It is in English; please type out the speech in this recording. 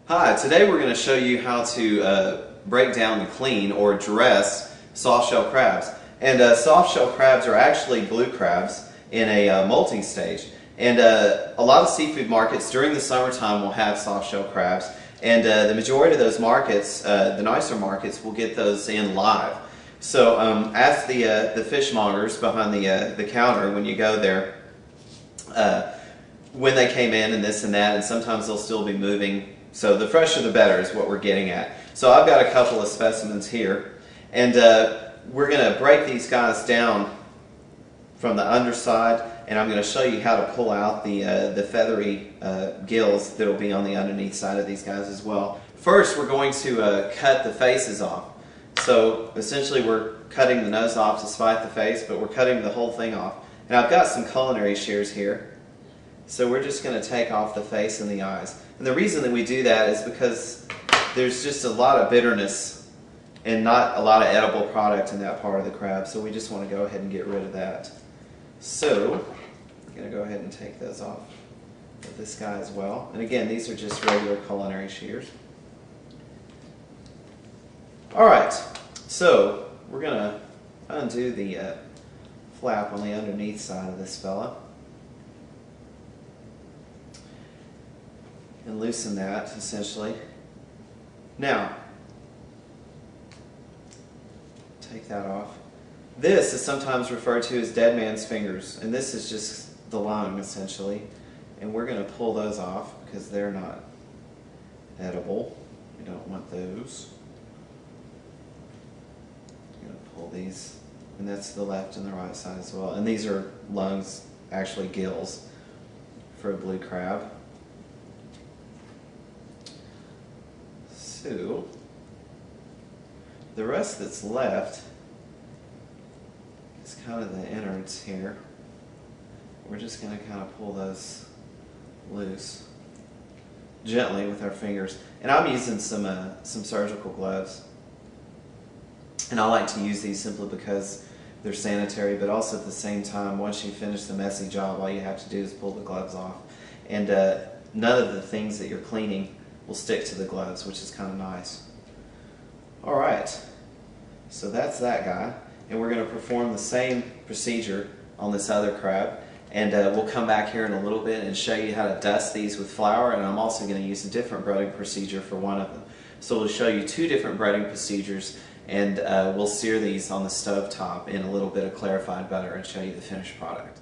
Hi, today we're going to show you how to break down and clean or dress soft shell crabs. And soft shell crabs are actually blue crabs in a molting stage. And a lot of seafood markets during the summertime will have soft shell crabs. And the majority of those markets, the nicer markets, will get those in live. So ask the fishmongers behind the counter when you go there when they came in and this and that, and sometimes they'll still be moving. So the fresher the better is what we're getting at. So I've got a couple of specimens here, and we're going to break these guys down from the underside, and I'm going to show you how to pull out the feathery gills that will be on the underneath side of these guys as well. First, we're going to cut the faces off. So essentially we're cutting the nose off to spite the face, but we're cutting the whole thing off. And I've got some culinary shears here. So we're just going to take off the face and the eyes. And the reason that we do that is because there's just a lot of bitterness and not a lot of edible product in that part of the crab. So we just want to go ahead and get rid of that. So I'm going to go ahead and take those off of this guy as well. And again, these are just regular culinary shears. Alright, so we're going to undo the flap on the underneath side of this fella and loosen that essentially. Now, take that off. This is sometimes referred to as dead man's fingers, and this is just the lung essentially, and we're going to pull those off because they're not edible. We don't want those. Pull these, and that's the left and the right side as well. And these are lungs, actually gills, for a blue crab. So the rest that's left is kind of the innards here. We're just going to kind of pull those loose gently with our fingers. And I'm using some surgical gloves. And I like to use these simply because they're sanitary, but also at the same time, once you finish the messy job, all you have to do is pull the gloves off. And none of the things that you're cleaning will stick to the gloves, which is kind of nice. Alright, so that's that guy. And we're going to perform the same procedure on this other crab. And we'll come back here in a little bit and show you how to dust these with flour. And I'm also going to use a different breading procedure for one of them. So we'll show you two different breading procedures, and we'll sear these on the stove top in a little bit of clarified butter and show you the finished product.